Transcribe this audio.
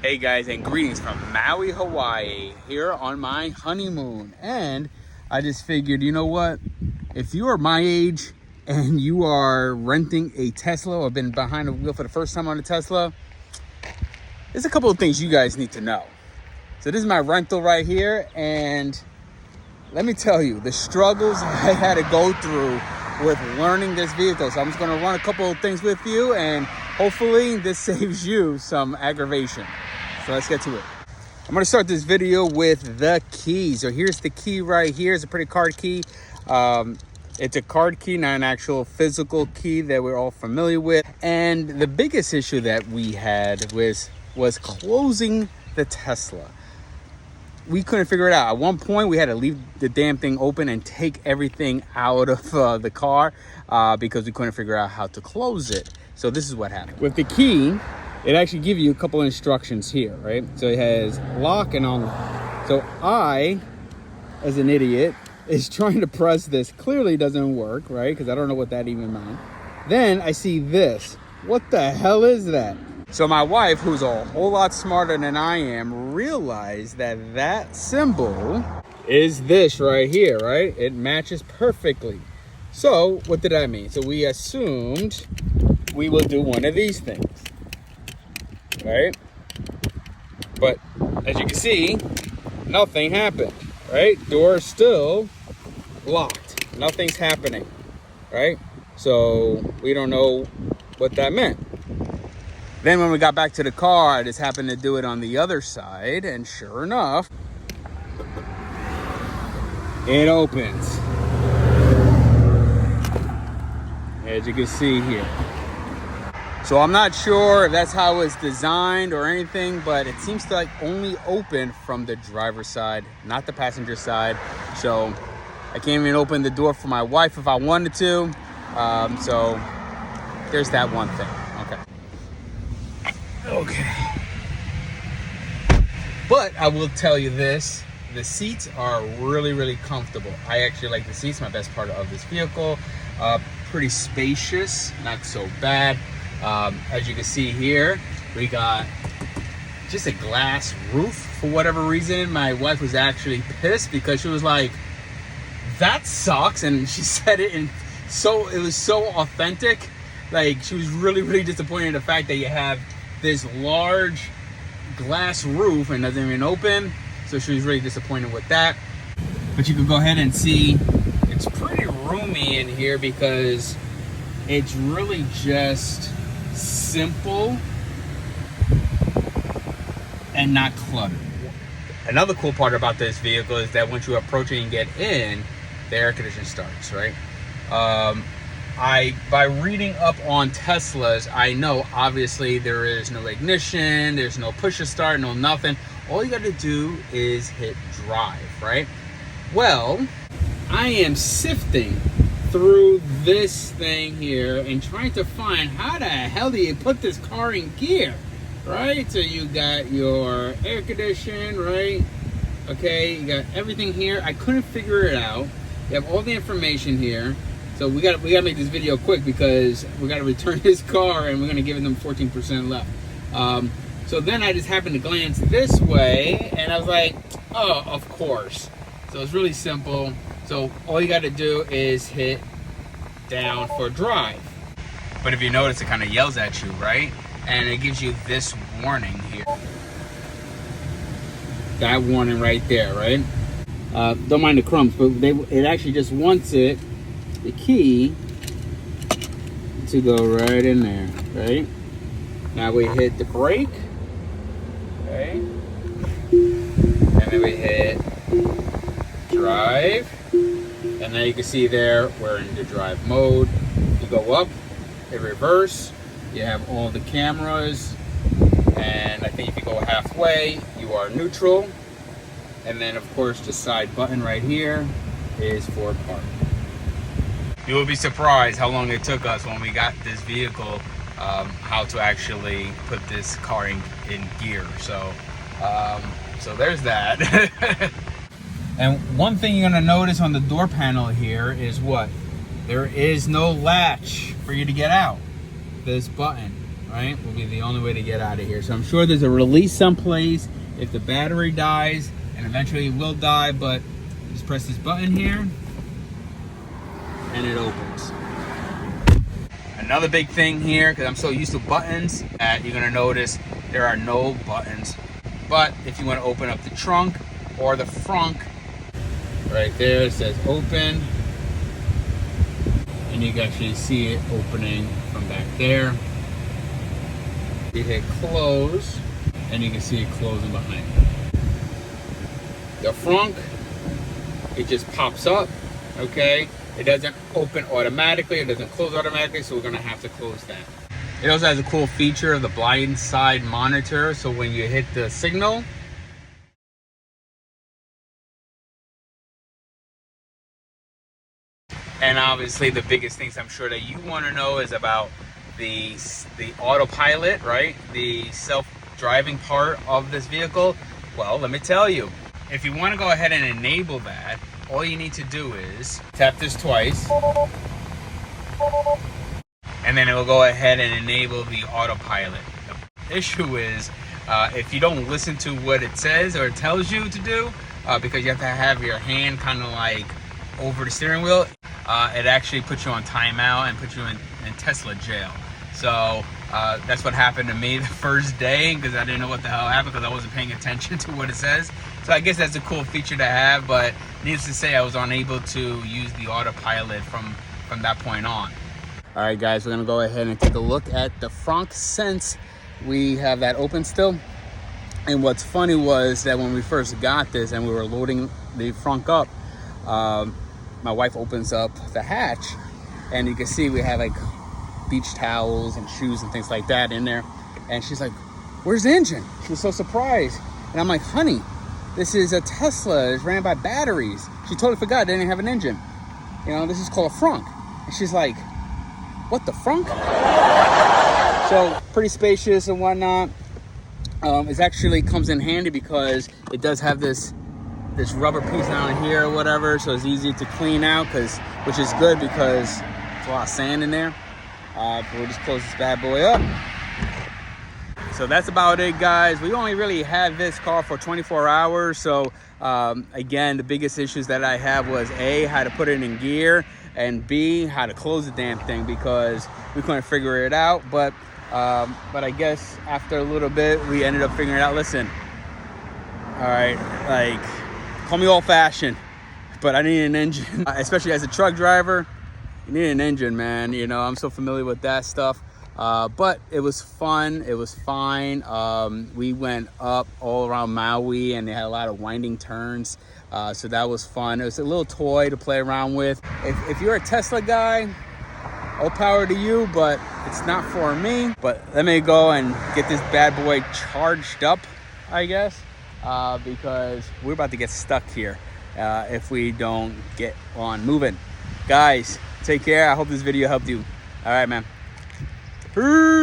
Hey guys, and greetings from Maui, Hawaii, here on my honeymoon. And I just figured, you know what? If you are my age and you are renting a Tesla or been behind the wheel for the first time on a Tesla, there's a couple of things you guys need to know. So this is my rental right here, and let me tell you, the struggles I had to go through with learning this vehicle. So I'm just gonna run a couple of things with you, and hopefully this saves you some aggravation. So let's get to it. I'm gonna start this video with the key. So here's the key right here. It's a pretty card key. It's a card key, not an actual physical key that we're all familiar with. And the biggest issue that we had was closing the Tesla. We couldn't figure it out. At one point, we had to leave the damn thing open and take everything out of the car because we couldn't figure out how to close it. So this is what happened. With the key, it actually gives you a couple of instructions here, right? So it has lock and unlock. So I, as an idiot, is trying to press this. Clearly doesn't work, right? Because I don't know what that even meant. Then I see this. What the hell is that? So my wife, who's a whole lot smarter than I am, realized that that symbol is this right here, right? It matches perfectly. So what did I mean? So we assumed we will do one of these things, right? But as you can see, nothing happened, right? Door is still locked. Nothing's happening, right? So we don't know what that meant. Then when we got back to the car, I just happened to do it on the other side, and sure enough, it opens. As you can see here. So I'm not sure if that's how it's designed or anything, but it seems to like only open from the driver's side, not the passenger side. So I can't even open the door for my wife if I wanted to. So there's that one thing. Okay. But I will tell you this, the seats are really, really comfortable. I actually like the seats, my best part of this vehicle. Pretty spacious, not so bad. As you can see here, we got just a glass roof for whatever reason. My wife was actually pissed because she was like, that sucks. And she said it, and it was so authentic. Like, she was really, really disappointed in the fact that you have this large glass roof and doesn't even open. So she was really disappointed with that. But you can go ahead and see it's pretty roomy in here because it's really just simple and not cluttered. Another cool part about this vehicle is that once you approach it and get in, the air conditioning starts, right? By reading up on Teslas, I know obviously there is no ignition, there's no push to start, no nothing. All you got to do is hit drive, right? Well, I am sifting through this thing here and trying to find how the hell do you put this car in gear, right? So you got your air condition, right? Okay, you got everything here. I couldn't figure it out. You have all the information here. So we gotta make this video quick because we gotta return his car and we're gonna give them 14% left. So then I just happened to glance this way and I was like, oh, of course. So it's really simple. So all you gotta do is hit down for drive. But if you notice, it kind of yells at you, right? And it gives you this warning here. That warning right there, right? Don't mind the crumbs, but it actually just wants the key to go right in there, right? Now we hit the brake, okay? And then we hit drive. And now you can see there, we're in the drive mode. You go up, hit reverse, you have all the cameras. And I think if you go halfway, you are neutral. And then of course the side button right here is for park. You will be surprised how long it took us when we got this vehicle, how to actually put this car in gear. So there's that. And one thing you're gonna notice on the door panel here is what? There is no latch for you to get out. This button, right, will be the only way to get out of here. So I'm sure there's a release someplace if the battery dies, and eventually it will die, but just press this button here and it opens. Another big thing here, because I'm so used to buttons, that you're gonna notice there are no buttons. But if you want to open up the trunk or the frunk, right there it says open, and you can actually see it opening from back there. You hit close, and you can see it closing behind you. The frunk, it just pops up, okay? It doesn't open automatically, it doesn't close automatically, so we're gonna have to close that. It also has a cool feature of the blind side monitor, so when you hit the signal, and obviously the biggest things I'm sure that you want to know is about the autopilot, right? The self-driving part of this vehicle. Well, let me tell you, if you want to go ahead and enable that, all you need to do is tap this twice, and then it will go ahead and enable the autopilot. The issue is if you don't listen to what it says or it tells you to do, because you have to have your hand kind of like over the steering wheel, it actually puts you on timeout and puts you in Tesla jail. So that's what happened to me the first day, because I didn't know what the hell happened because I wasn't paying attention to what it says. So I guess that's a cool feature to have, but needless to say, I was unable to use the autopilot from that point on. All right, guys, we're gonna go ahead and take a look at the frunk since we have that open still. And what's funny was that when we first got this and we were loading the frunk up, my wife opens up the hatch, and you can see we have like beach towels and shoes and things like that in there. And she's like, "Where's the engine?" She was so surprised. And I'm like, "Honey, this is a Tesla. It's ran by batteries." She totally forgot they didn't have an engine. You know, this is called a frunk. And she's like, "What the frunk?" So pretty spacious and whatnot. It actually comes in handy because it does have this rubber piece down here or whatever, so it's easy to clean out, which is good because there's a lot of sand in there. But we'll just close this bad boy up. So that's about it, guys. We only really had this car for 24 hours. So again, the biggest issues that I have was A, how to put it in gear, and B, how to close the damn thing, because we couldn't figure it out. But I guess after a little bit, we ended up figuring it out. Listen, all right, like, call me old-fashioned, but I need an engine. Especially as a truck driver, you need an engine, man. You know, I'm so familiar with that stuff. But it was fun. It was fine. We went up all around Maui, and they had a lot of winding turns. So that was fun. It was a little toy to play around with. If you're a Tesla guy, all power to you, but it's not for me. But let me go and get this bad boy charged up, I guess, because we're about to get stuck here if we don't get on moving. Guys, take care. I hope this video helped you. All right, man. Peace.